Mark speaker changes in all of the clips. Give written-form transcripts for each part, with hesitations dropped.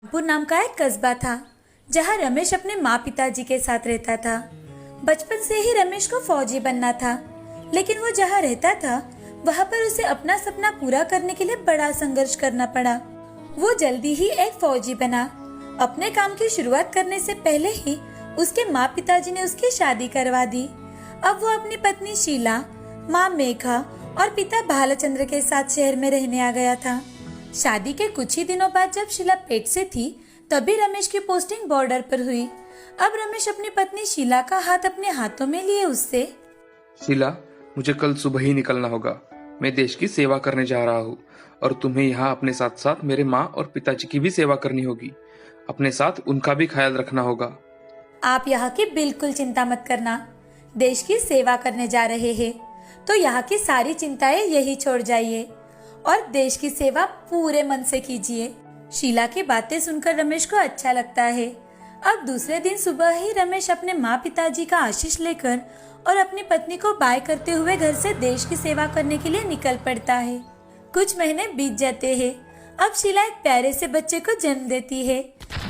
Speaker 1: रामपुर नाम का एक कस्बा था जहाँ रमेश अपने माँ पिताजी के साथ रहता था। बचपन से ही रमेश को फौजी बनना था, लेकिन वो जहाँ रहता था वहाँ पर उसे अपना सपना पूरा करने के लिए बड़ा संघर्ष करना पड़ा। वो जल्दी ही एक फौजी बना। अपने काम की शुरुआत करने से पहले ही उसके माँ पिताजी ने उसकी शादी करवा दी। अब वो अपनी पत्नी शीला, माँ मेघा और पिता भालचंद्र के साथ शहर में रहने आ गया था। शादी के कुछ ही दिनों बाद जब शीला पेट से थी, तभी रमेश की पोस्टिंग बॉर्डर पर हुई। अब रमेश अपनी पत्नी शीला का हाथ अपने हाथों में लिए उससे,
Speaker 2: शीला, मुझे कल सुबह ही निकलना होगा। मैं देश की सेवा करने जा रहा हूँ और तुम्हें यहाँ अपने साथ साथ मेरे माँ और पिताजी की भी सेवा करनी होगी। अपने साथ उनका भी ख्याल रखना होगा।
Speaker 1: आप यहाँ की बिल्कुल चिंता मत करना। देश की सेवा करने जा रहे हैं तो यहाँ की सारी चिंताएं यही छोड़ जाइए और देश की सेवा पूरे मन से कीजिए। शीला की बातें सुनकर रमेश को अच्छा लगता है। अब दूसरे दिन सुबह ही रमेश अपने माँ पिताजी का आशीष लेकर और अपनी पत्नी को बाय करते हुए घर से देश की सेवा करने के लिए निकल पड़ता है। कुछ महीने बीत जाते हैं। अब शीला एक प्यारे से बच्चे को जन्म देती है,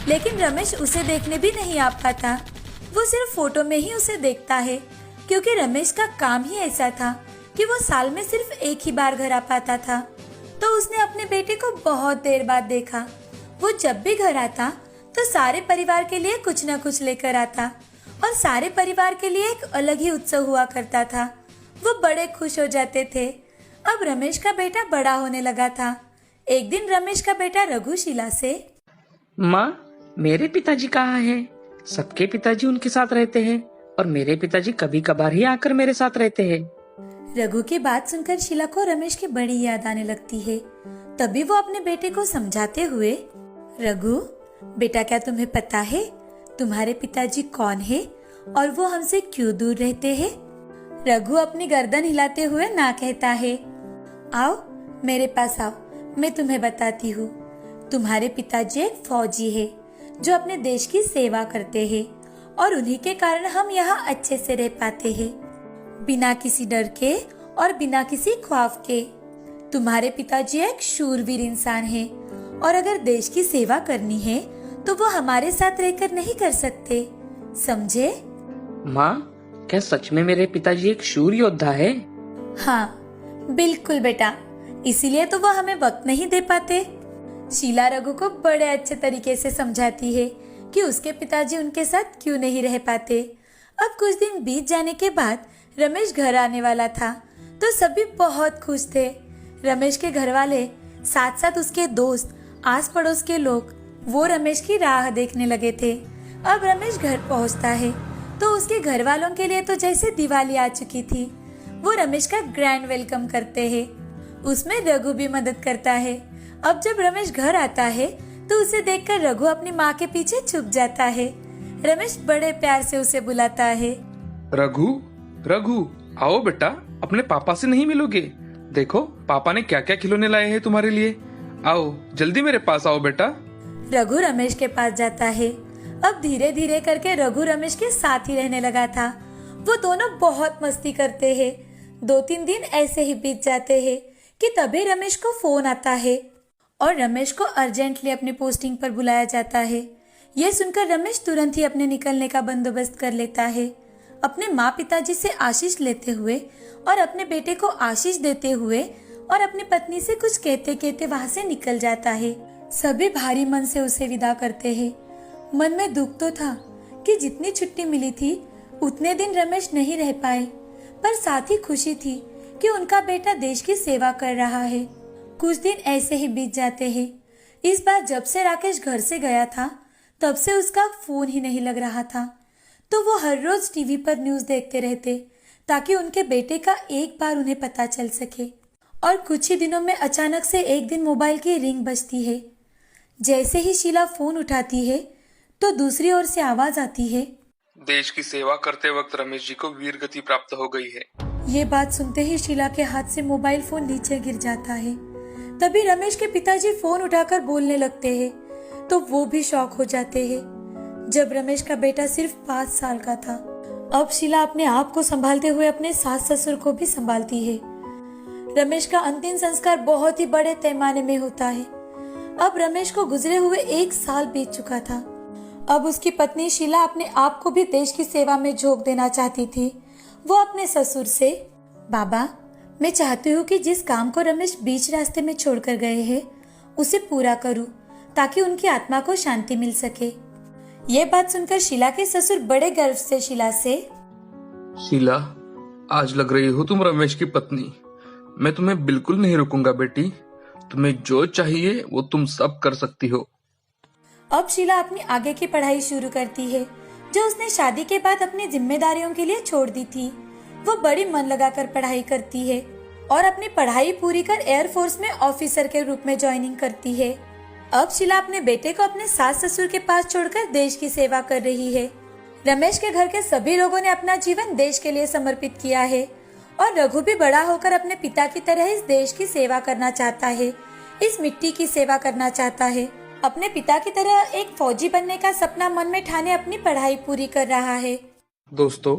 Speaker 1: लेकिन रमेश उसे देखने भी नहीं आ पाता। वो सिर्फ फोटो में ही उसे देखता है, क्योंकि रमेश का काम ही ऐसा था कि वो साल में सिर्फ एक ही बार घर आ पाता था। तो उसने अपने बेटे को बहुत देर बाद देखा। वो जब भी घर आता तो सारे परिवार के लिए कुछ न कुछ लेकर आता और सारे परिवार के लिए एक अलग ही उत्सव हुआ करता था। वो बड़े खुश हो जाते थे। अब रमेश का बेटा बड़ा होने लगा था। एक दिन रमेश का बेटा रघु शीला से,
Speaker 3: माँ, मेरे पिताजी कहाँ हैं? सबके पिताजी उनके साथ रहते हैं और मेरे पिताजी कभी कभार ही आकर मेरे साथ रहते हैं।
Speaker 1: रघु की बात सुनकर शीला को रमेश की बड़ी याद आने लगती है। तभी वो अपने बेटे को समझाते हुए, रघु बेटा, क्या तुम्हें पता है तुम्हारे पिताजी कौन है और वो हमसे क्यों दूर रहते हैं? रघु अपनी गर्दन हिलाते हुए ना कहता है। आओ मेरे पास आओ, मैं तुम्हें बताती हूँ। तुम्हारे पिताजी एक फौजी है जो अपने देश की सेवा करते हैं और उन्हीं के कारण हम यहाँ अच्छे से रह पाते हैं, बिना किसी डर के और बिना किसी ख्वाफ के। तुम्हारे पिताजी एक शूरवीर इंसान है और अगर देश की सेवा करनी है तो वो हमारे साथ रहकर नहीं कर सकते, समझे?
Speaker 3: माँ, क्या सच में मेरे पिताजी एक शूर योद्धा है?
Speaker 1: हाँ बिल्कुल बेटा, इसीलिए तो वो हमें वक्त नहीं दे पाते। शीला रघु को बड़े अच्छे तरीके से समझाती है कि उसके पिताजी उनके साथ क्यों नहीं रह पाते। अब कुछ दिन बीत जाने के बाद रमेश घर आने वाला था तो सभी बहुत खुश थे। रमेश के घर वाले, साथ साथ उसके दोस्त, आस पड़ोस के लोग, वो रमेश की राह देखने लगे थे। अब रमेश घर पहुंचता है तो उसके घर वालों के लिए तो जैसे दिवाली आ चुकी थी। वो रमेश का ग्रैंड वेलकम करते हैं। उसमें रघु भी मदद करता है। अब जब रमेश घर आता है तो उसे देखकर रघु अपनी माँ के पीछे छुप जाता है। रमेश बड़े प्यार से उसे बुलाता है,
Speaker 2: रघु, रघु, आओ बेटा, अपने पापा से नहीं मिलोगे? देखो पापा ने क्या क्या खिलौने लाए हैं तुम्हारे लिए। आओ जल्दी मेरे पास आओ बेटा।
Speaker 1: रघु रमेश के पास जाता है। अब धीरे धीरे करके रघु रमेश के साथ ही रहने लगा था। वो दोनों बहुत मस्ती करते हैं। 2-3 दिन ऐसे ही बीत जाते हैं कि तभी रमेश को फोन आता है और रमेश को अर्जेंटली अपनी पोस्टिंग पर बुलाया जाता है। ये सुनकर रमेश तुरंत ही अपने निकलने का बंदोबस्त कर लेता है। अपने माँ पिताजी से आशीष लेते हुए और अपने बेटे को आशीष देते हुए और अपनी पत्नी से कुछ कहते कहते वहाँ से निकल जाता है। सभी भारी मन से उसे विदा करते हैं। मन में दुख तो था कि जितनी छुट्टी मिली थी उतने दिन रमेश नहीं रह पाए, पर साथ ही खुशी थी कि उनका बेटा देश की सेवा कर रहा है। कुछ दिन ऐसे ही बीत जाते हैं। इस बार जब से राकेश घर से गया था तब से उसका फोन ही नहीं लग रहा था। तो वो हर रोज टीवी पर न्यूज देखते रहते ताकि उनके बेटे का एक बार उन्हें पता चल सके। और कुछ ही दिनों में अचानक से एक दिन मोबाइल की रिंग बजती है। जैसे ही शीला फोन उठाती है तो दूसरी ओर से आवाज आती है,
Speaker 2: देश की सेवा करते वक्त रमेश जी को वीर गति प्राप्त हो गई है।
Speaker 1: ये बात सुनते ही शीला के हाथ से मोबाइल फोन नीचे गिर जाता है। तभी रमेश के पिताजी फोन उठाकर बोलने लगते हैं तो वो भी शॉक हो जाते हैं। जब रमेश का बेटा सिर्फ 5 साल का था। अब शीला अपने आप को संभालते हुए अपने सास ससुर को भी संभालती है। रमेश का अंतिम संस्कार बहुत ही बड़े पैमाने में होता है। अब रमेश को गुजरे हुए 1 साल बीत चुका था। अब उसकी पत्नी शीला अपने आप को भी देश की सेवा में झोंक देना चाहती थी। वो अपने ससुर से, बाबा, मैं चाहती हूँ कि जिस काम को रमेश बीच रास्ते में छोड़कर गए हैं उसे पूरा करूँ, ताकि उनकी आत्मा को शांति मिल सके। ये बात सुनकर शीला के ससुर बड़े गर्व से शीला से,
Speaker 2: शीला, आज लग रही हो तुम रमेश की पत्नी। मैं तुम्हें बिल्कुल नहीं रुकूंगा बेटी। तुम्हें जो चाहिए वो तुम सब कर सकती हो।
Speaker 1: अब शीला अपनी आगे की पढ़ाई शुरू करती है, जो उसने शादी के बाद अपनी जिम्मेदारियों के लिए छोड़ दी थी। वो बड़ी मन लगाकर पढ़ाई करती है और अपनी पढ़ाई पूरी कर एयरफोर्स में ऑफिसर के रूप में ज्वाइनिंग करती है। अब शीला अपने बेटे को अपने सास ससुर के पास छोड़कर देश की सेवा कर रही है। रमेश के घर के सभी लोगों ने अपना जीवन देश के लिए समर्पित किया है और रघु भी बड़ा होकर अपने पिता की तरह इस देश की सेवा करना चाहता है, इस मिट्टी की सेवा करना चाहता है। अपने पिता की तरह एक फौजी बनने का सपना मन में ठाने अपनी पढ़ाई पूरी कर रहा है।
Speaker 2: दोस्तों,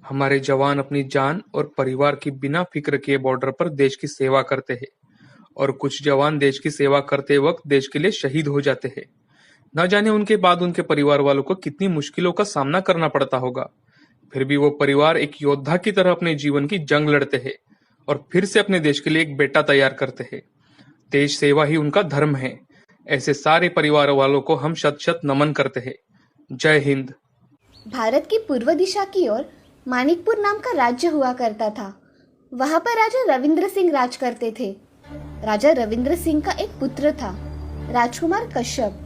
Speaker 2: हमारे जवान अपनी जान और परिवार की बिना फिक्र किए बॉर्डर पर देश की सेवा करते हैं और कुछ जवान देश की सेवा करते वक्त देश के लिए शहीद हो जाते हैं। न जाने उनके बाद उनके परिवार वालों को कितनी मुश्किलों का सामना करना पड़ता होगा। फिर भी वो परिवार एक योद्धा की तरह अपने जीवन की जंग लड़ते हैं और फिर से अपने देश के लिए एक बेटा तैयार करते हैं। देश सेवा ही उनका धर्म है। ऐसे सारे परिवार वालों को हम शत शत नमन करते हैं। जय हिंद।
Speaker 4: भारत की पूर्व दिशा की ओर मानिकपुर नाम का राज्य हुआ करता था। वहाँ पर राजा रविंद्र सिंह राज करते थे। राजा रविंद्र सिंह का एक पुत्र था, राजकुमार कश्यप।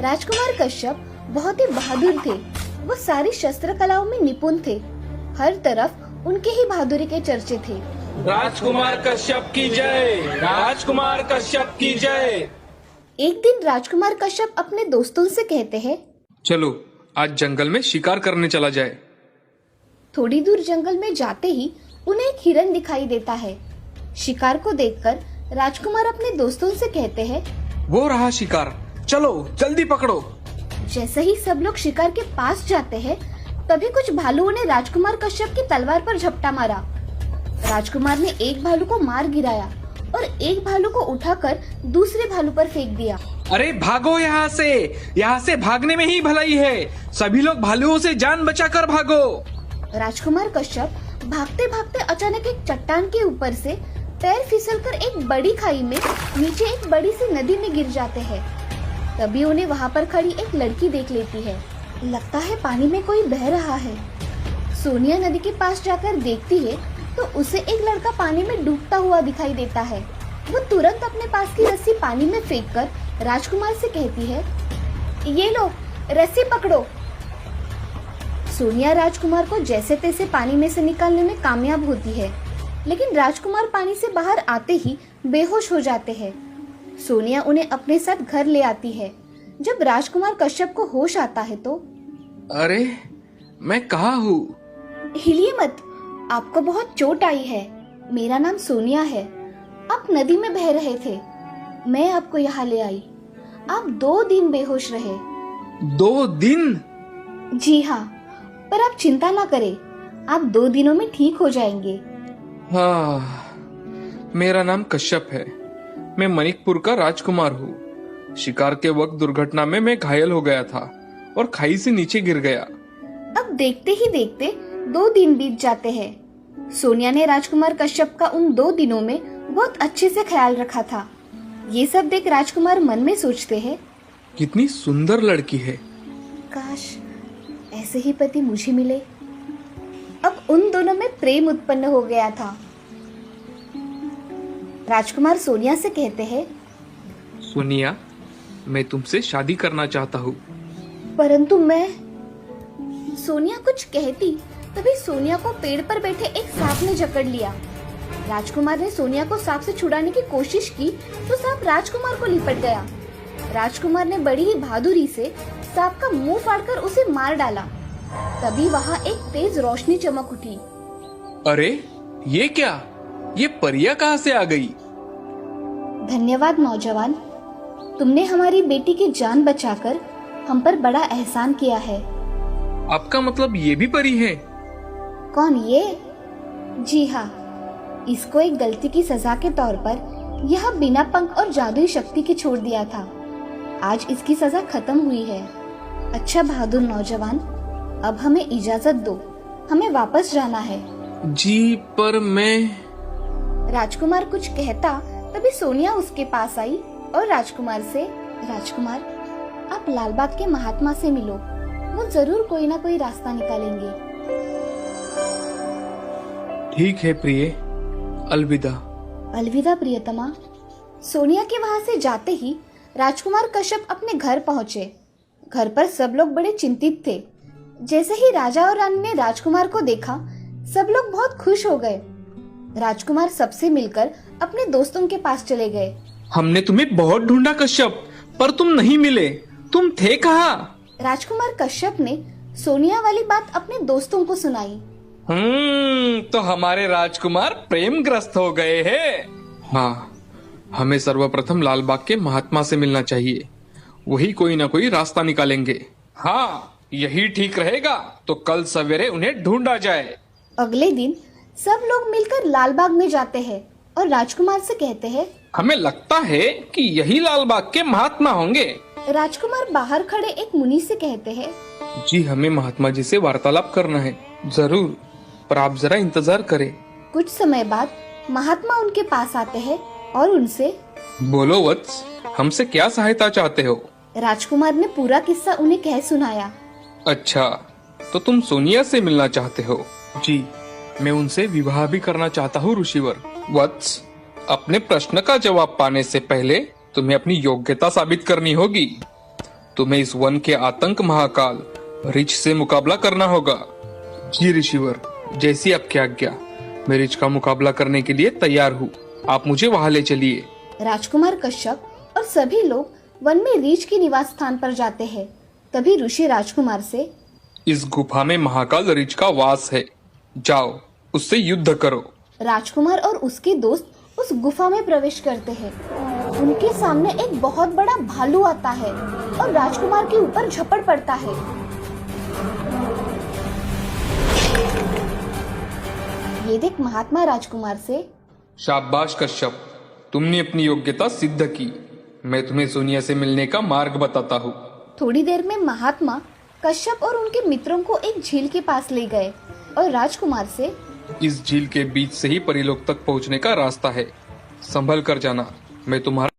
Speaker 4: राजकुमार कश्यप बहुत ही बहादुर थे। वो सारी शस्त्र कलाओं में निपुण थे। हर तरफ उनके ही बहादुरी के चर्चे थे।
Speaker 2: राजकुमार कश्यप की जय, राजकुमार कश्यप की जय।
Speaker 4: एक दिन राजकुमार कश्यप अपने दोस्तों से कहते हैं,
Speaker 2: चलो आज जंगल में शिकार करने चला जाए।
Speaker 4: थोड़ी दूर जंगल में जाते ही उन्हें एक हिरन दिखाई देता है। शिकार को देखकर राजकुमार अपने दोस्तों से कहते हैं,
Speaker 2: वो रहा शिकार, चलो जल्दी पकड़ो।
Speaker 4: जैसे ही सब लोग शिकार के पास जाते हैं, तभी कुछ भालुओं ने राजकुमार कश्यप की तलवार पर झपटा मारा। राजकुमार ने एक भालू को मार गिराया और एक भालू को उठाकर दूसरे भालू पर फेंक दिया।
Speaker 2: अरे भागो यहाँ से भागने में ही भलाई है। सभी लोग भालुओं से जान बचाकर भागो।
Speaker 4: राजकुमार कश्यप भागते भागते अचानक एक चट्टान के ऊपर से पैर फिसलकर एक बड़ी खाई में नीचे एक बड़ी सी नदी में गिर जाते हैं। तभी उन्हें वहाँ पर खड़ी एक लड़की देख लेती है। लगता है पानी में कोई बह रहा है। सोनिया नदी के पास जाकर देखती है तो उसे एक लड़का पानी में डूबता हुआ दिखाई देता है। वो तुरंत अपने पास की रस्सी पानी में फेंककर राजकुमार से कहती है, ये लो रस्सी पकड़ो। सोनिया राजकुमार को जैसे तैसे पानी में से निकालने में कामयाब होती है, लेकिन राजकुमार पानी से बाहर आते ही बेहोश हो जाते हैं। सोनिया उन्हें अपने साथ घर ले आती है। जब राजकुमार कश्यप को होश आता है तो,
Speaker 2: अरे मैं कहाँ हूँ?
Speaker 4: हिलिए मत, आपको बहुत चोट आई है। मेरा नाम सोनिया है। आप नदी में बह रहे थे, मैं आपको यहाँ ले आई। आप 2 दिन बेहोश रहे।
Speaker 2: 2 दिन?
Speaker 4: जी हाँ, पर आप चिंता ना करें, आप 2 दिनों में ठीक हो जाएंगे।
Speaker 2: हाँ, मेरा नाम कश्यप है। मैं मणिकपुर का राजकुमार हूँ। शिकार के वक्त दुर्घटना में मैं घायल हो गया था और खाई से नीचे गिर गया।
Speaker 4: अब देखते ही देखते 2 दिन बीत जाते हैं। सोनिया ने राजकुमार कश्यप का उन 2 दिनों में बहुत अच्छे से ख्याल रखा था। ये सब देख राजकुमार मन में सोचते हैं,
Speaker 2: कितनी सुंदर लड़की है।
Speaker 4: काश ऐसे ही पति मुझे मिले। अब उन दोनों में प्रेम उत्पन्न हो गया था। राजकुमार सोनिया से कहते हैं,
Speaker 2: सोनिया, मैं तुमसे शादी करना चाहता हूँ।
Speaker 4: परंतु मैं। सोनिया कुछ कहती तभी सोनिया को पेड़ पर बैठे एक सांप ने जकड़ लिया। राजकुमार ने सोनिया को सांप से छुड़ाने की कोशिश की तो सांप राजकुमार को लिपट गया। राजकुमार ने बड़ी ही बहादुरी से सांप का मुंह फाड़कर उसे मार डाला। तभी वहाँ एक तेज रोशनी चमक उठी।
Speaker 2: अरे ये क्या? ये परियां कहाँ से आ गई?
Speaker 4: धन्यवाद नौजवान, तुमने हमारी बेटी की जान बचाकर हम पर बड़ा एहसान किया है।
Speaker 2: आपका मतलब ये भी परी है?
Speaker 4: कौन ये? जी हाँ, इसको एक गलती की सजा के तौर पर यह बिना पंख और जादुई शक्ति के छोड़ दिया था। आज इसकी सजा खत्म हुई है। अच्छा बहादुर नौजवान, अब हमें इजाजत दो, हमें वापस जाना है।
Speaker 2: जी पर मैं।
Speaker 4: राजकुमार कुछ कहता तभी सोनिया उसके पास आई और राजकुमार से, राजकुमार आप लालबाग के महात्मा से मिलो, वो जरूर कोई ना कोई रास्ता निकालेंगे।
Speaker 2: ठीक है प्रिय, अलविदा।
Speaker 4: अलविदा प्रियतमा। सोनिया के वहाँ से जाते ही राजकुमार कश्यप अपने घर पहुँचे। घर पर सब लोग बड़े चिंतित थे। जैसे ही राजा और रानी ने राजकुमार को देखा, सब लोग बहुत खुश हो गए। राजकुमार सबसे मिलकर अपने दोस्तों के पास चले गए।
Speaker 2: हमने तुम्हें बहुत ढूंढा कश्यप, पर तुम नहीं मिले। तुम थे कहाँ?
Speaker 4: राजकुमार कश्यप ने सोनिया वाली बात अपने दोस्तों को सुनाई।
Speaker 2: तो हमारे राजकुमार प्रेमग्रस्त हो गए हैं। हाँ, हमें सर्वप्रथम लालबाग के महात्मा से मिलना चाहिए। वही कोई ना कोई रास्ता निकालेंगे। हाँ, यही ठीक रहेगा। तो कल सवेरे उन्हें ढूंढा जाए।
Speaker 4: अगले दिन सब लोग मिलकर लालबाग में जाते हैं और राजकुमार से कहते हैं,
Speaker 2: हमें लगता है कि यही लालबाग के महात्मा होंगे।
Speaker 4: राजकुमार बाहर खड़े एक मुनि से कहते हैं,
Speaker 2: जी हमें महात्मा जी से वार्तालाप करना है। जरूर, पर आप जरा इंतजार करें।
Speaker 4: कुछ समय बाद महात्मा उनके पास आते हैं और उनसे,
Speaker 2: बोलो वत्स, हमसे क्या सहायता चाहते हो?
Speaker 4: राजकुमार ने पूरा किस्सा उन्हें कह सुनाया।
Speaker 2: अच्छा, तो तुम सोनिया से मिलना चाहते हो? जी, मैं उनसे विवाह भी करना चाहता हूँ ऋषिवर। वत्स, अपने प्रश्न का जवाब पाने से पहले तुम्हें अपनी योग्यता साबित करनी होगी। तुम्हें इस वन के आतंक महाकाल रिच से मुकाबला करना होगा। जी ऋषिवर, जैसी आपकी आज्ञा। मैं रिच का मुकाबला करने के लिए तैयार हूँ। आप मुझे वहाँ ले चलिए।
Speaker 4: राजकुमार कश्यप और सभी लोग वन में रीछ के निवास स्थान पर जाते हैं। तभी ऋषि राजकुमार से,
Speaker 2: इस गुफा में महाकाल रिच का वास है। जाओ, उससे युद्ध करो।
Speaker 4: राजकुमार और उसके दोस्त उस गुफा में प्रवेश करते हैं। उनके सामने एक बहुत बड़ा भालू आता है और राजकुमार के ऊपर झपट पड़ता है। ये देख महात्मा राजकुमार से,
Speaker 2: शाबाश कश्यप, तुमने अपनी योग्यता सिद्ध की। मैं तुम्हें सोनिया से मिलने का मार्ग बताता हूँ।
Speaker 4: थोड़ी देर में महात्मा कश्यप और उनके मित्रों को एक झील के पास ले गए और राजकुमार से,
Speaker 2: इस झील के बीच से ही परीलोक तक पहुँचने का रास्ता है। संभल कर जाना, मैं तुम्हारा।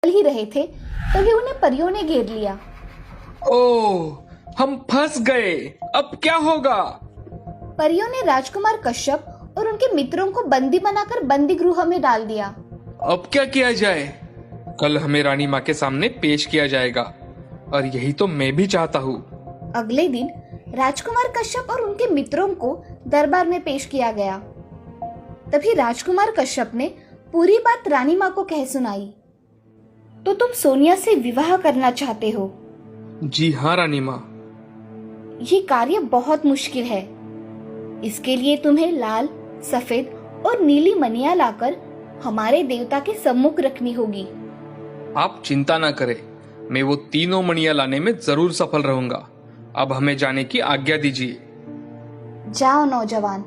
Speaker 4: ही रहे थे तभी उन्हें परियों ने घेर लिया।
Speaker 2: ओह, हम फंस गए। अब क्या होगा?
Speaker 4: परियों ने राजकुमार कश्यप और उनके मित्रों को बंदी बनाकर बंदी गृह में डाल दिया।
Speaker 2: अब क्या किया जाए? कल हमें रानी माँ के सामने पेश किया जाएगा, और यही तो मैं भी चाहता हूँ।
Speaker 4: अगले दिन राजकुमार कश्यप और उनके मित्रों को दरबार में पेश किया गया। तभी राजकुमार कश्यप ने पूरी बात रानी माँ को कह सुनाई। तो तुम सोनिया से विवाह करना चाहते हो?
Speaker 2: जी हाँ रानी माँ।
Speaker 4: ये कार्य बहुत मुश्किल है। इसके लिए तुम्हें लाल, सफेद और नीली मनिया लाकर हमारे देवता के सम्मुख रखनी होगी।
Speaker 2: आप चिंता ना करें, मैं वो तीनों मणियां लाने में जरूर सफल रहूंगा। अब हमें जाने की आज्ञा दीजिए।
Speaker 4: जाओ नौजवान,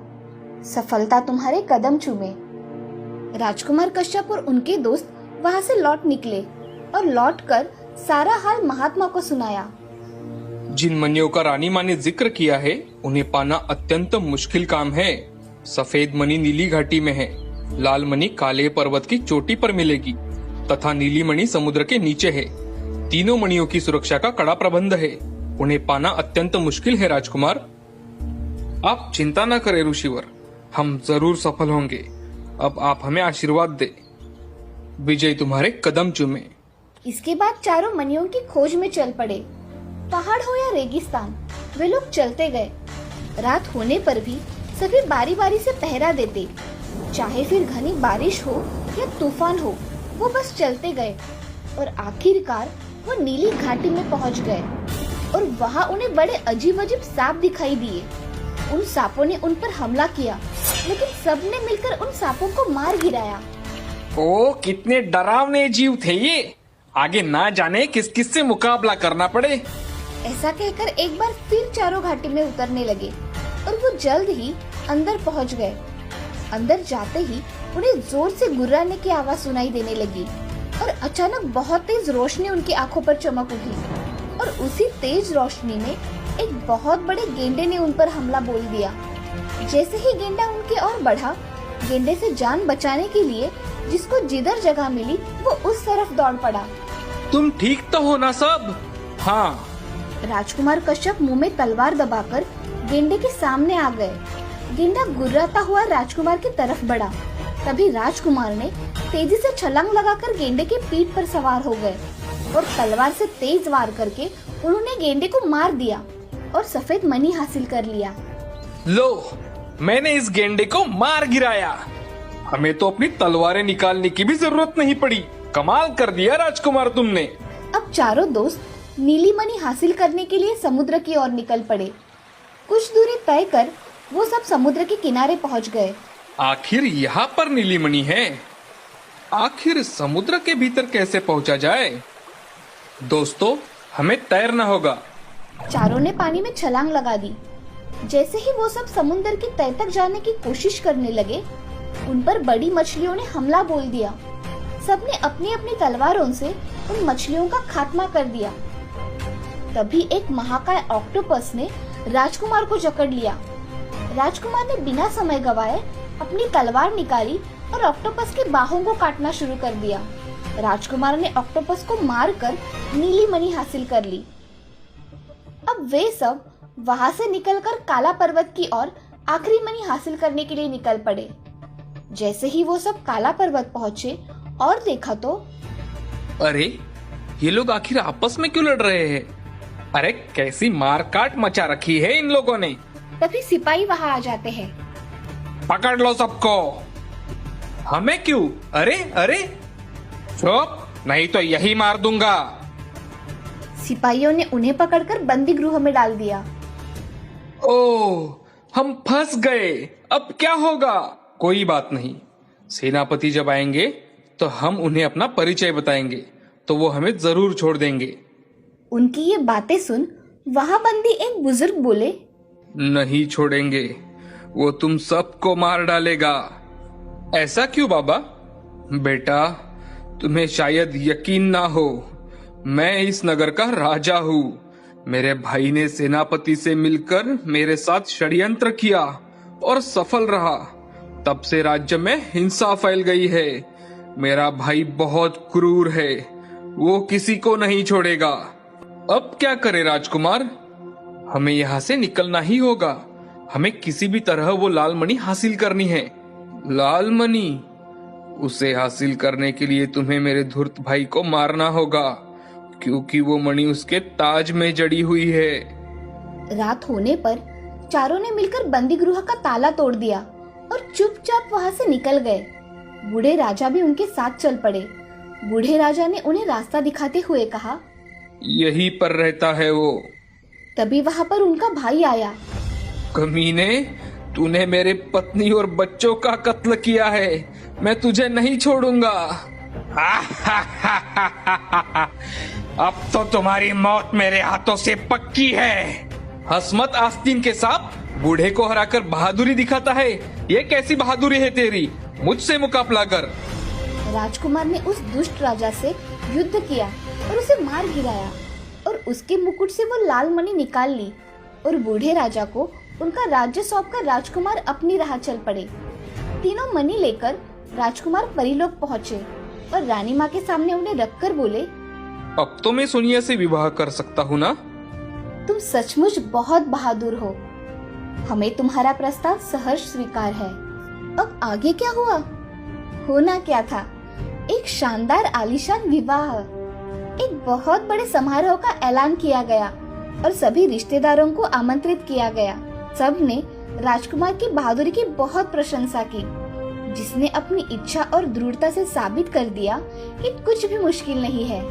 Speaker 4: सफलता तुम्हारे कदम चूमे। राजकुमार कश्यप और उनके दोस्त वहाँ से लौट निकले और लौटकर सारा हाल महात्मा को सुनाया।
Speaker 2: जिन मणियों का रानी माँ ने जिक्र किया है उन्हें पाना अत्यंत मुश्किल काम है। सफेद मणि नीली घाटी में है, लाल मणि काले पर्वत की चोटी पर मिलेगी तथा नीली मणि समुद्र के नीचे है। तीनों मणियों की सुरक्षा का कड़ा प्रबंध है, उन्हें पाना अत्यंत मुश्किल है राजकुमार। आप चिंता न करें ऋषिवर, हम जरूर सफल होंगे। अब आप हमें आशीर्वाद दे, विजय तुम्हारे कदम चूमे।
Speaker 4: इसके बाद चारों मणियों की खोज में चल पड़े। पहाड़ हो या रेगिस्तान, वे लोग चलते गए। रात होने पर भी सभी बारी बारी से पहरा देते, चाहे फिर घनी बारिश हो या तूफान हो, वो बस चलते गए और आखिरकार वो नीली घाटी में पहुंच गए और वहाँ उन्हें बड़े अजीब अजीब सांप दिखाई दिए। उन सांपों ने उन पर हमला किया, लेकिन सबने मिलकर उन सांपों को मार गिराया।
Speaker 2: ओ कितने डरावने जीव थे ये, आगे ना जाने किस किस से मुकाबला करना पड़े।
Speaker 4: ऐसा कहकर एक बार फिर चारों घाटी में उतरने लगे और वो जल्द ही अंदर पहुंच गए। अंदर जाते ही उन्हें जोर से गुर्राने की आवाज सुनाई देने लगी और अचानक बहुत तेज रोशनी उनकी आंखों पर चमक उठी और उसी तेज रोशनी में एक बहुत बड़े गेंडे ने उन पर हमला बोल दिया। जैसे ही गेंडा उनकी ओर बढ़ा, गेंडे से जान बचाने के लिए जिसको जिधर जगह मिली वो उस तरफ दौड़ पड़ा।
Speaker 2: तुम ठीक तो हो ना सब? हाँ।
Speaker 4: राजकुमार कश्यप मुंह में तलवार दबाकर गेंडे के सामने आ गए। गेंडा गुर्राता हुआ राजकुमार की तरफ बढ़ा। तभी राजकुमार ने तेजी से छलांग लगाकर गेंडे की पीठ पर सवार हो गए और तलवार से तेज वार करके उन्होंने गेंडे को मार दिया और सफेद मणि हासिल कर लिया।
Speaker 2: लो, मैंने इस गेंडे को मार गिराया। हमें तो अपनी तलवारें निकालने की भी जरूरत नहीं पड़ी। कमाल कर दिया राजकुमार तुमने।
Speaker 4: अब चारों दोस्त नीली मणि हासिल करने के लिए समुद्र की ओर निकल पड़े। कुछ दूरी तय कर वो सब समुद्र के किनारे पहुंच गए।
Speaker 2: आखिर यहाँ पर नीली मणि है। आखिर समुद्र के भीतर कैसे पहुँचा जाए? दोस्तों, हमें तैरना होगा।
Speaker 4: चारों ने पानी में छलांग लगा दी। जैसे ही वो सब समुद्र की तह तक जाने की कोशिश करने लगे, उन पर बड़ी मछलियों ने हमला बोल दिया। सबने अपनी अपनी तलवारों से उन मछलियों का खात्मा कर दिया। तभी एक महाकाय ऑक्टोपस ने राजकुमार को जकड़ लिया। राजकुमार ने बिना समय गवाए अपनी तलवार निकाली और ऑक्टोपस की बाहों को काटना शुरू कर दिया। राजकुमार ने ऑक्टोपस को मारकर नीली मणि हासिल कर ली। अब वे सब वहां से निकलकर काला पर्वत की ओर आखिरी मणि हासिल करने के लिए निकल पड़े। जैसे ही वो सब काला पर्वत पहुंचे और देखा तो
Speaker 2: अरे, ये लोग आखिर आपस में क्यों लड़ रहे हैं? अरे, कैसी मारकाट मचा रखी है इन लोगों ने।
Speaker 4: तभी सिपाही वहां आ जाते हैं।
Speaker 2: पकड़ लो सबको। हमें क्यों? अरे अरे, चुप, नहीं तो यही मार दूंगा।
Speaker 4: सिपाहियों ने उन्हें पकड़कर बंदी गृह में डाल दिया।
Speaker 2: ओह, हम फंस गए। अब क्या होगा? कोई बात नहीं, सेनापति जब आएंगे तो हम उन्हें अपना परिचय बताएंगे, तो वो हमें जरूर छोड़ देंगे।
Speaker 4: उनकी ये बातें सुन वहां बंदी एक बुजुर्ग बोले,
Speaker 2: नहीं छोड़ेंगे, वो तुम सबको मार डालेगा। ऐसा क्यों बाबा? बेटा, तुम्हें शायद यकीन ना हो, मैं इस नगर का राजा हूँ। मेरे भाई ने सेनापति से मिलकर मेरे साथ षड्यंत्र किया और सफल रहा। तब से राज्य में हिंसा फैल गई है। मेरा भाई बहुत क्रूर है, वो किसी को नहीं छोड़ेगा। अब क्या करे राजकुमार? हमें यहाँ से निकलना ही होगा। हमें किसी भी तरह वो लाल मणि हासिल करनी है। लाल मणि? उसे हासिल करने के लिए तुम्हें मेरे धूर्त भाई को मारना होगा, क्योंकि वो मणि उसके ताज में जड़ी हुई है।
Speaker 4: रात होने पर चारों ने मिलकर बंदी गृह का ताला तोड़ दिया और चुपचाप वहां से निकल गए। बूढ़े राजा भी उनके साथ चल पड़े। बूढ़े राजा ने उन्हें रास्ता दिखाते हुए कहा,
Speaker 2: यहीं पर रहता है वो।
Speaker 4: तभी वहां पर उनका भाई आया।
Speaker 2: कमीने, तूने मेरे पत्नी और बच्चों का कत्ल किया है, मैं तुझे नहीं छोड़ूंगा। अब तो तुम्हारी मौत मेरे हाथों से पक्की है। हसमत आस्तीन के सांप बूढ़े को हराकर बहादुरी दिखाता है। ये कैसी बहादुरी है तेरी? मुझसे मुकाबला कर।
Speaker 4: राजकुमार ने उस दुष्ट राजा से युद्ध किया और उसे मार गिराया और उसके मुकुट से वो लाल मणि निकाल ली और बूढ़े राजा को उनका राज्य सौंपकर राजकुमार अपनी राह चल पड़े। तीनों मणि लेकर राजकुमार परीलोक पहुँचे और रानी माँ के सामने उन्हें रखकर बोले,
Speaker 2: अब तो मैं सोनिया से विवाह कर सकता हूँ ना?
Speaker 4: तुम सचमुच बहुत बहादुर हो। हमें तुम्हारा प्रस्ताव सहर्ष स्वीकार है। अब आगे क्या हुआ? होना क्या था, एक शानदार आलीशान विवाह। एक बहुत बड़े समारोह का ऐलान किया गया और सभी रिश्तेदारों को आमंत्रित किया गया। सबने राजकुमार की बहादुरी की बहुत प्रशंसा की, जिसने अपनी इच्छा और दृढ़ता से साबित कर दिया कि कुछ भी मुश्किल नहीं है।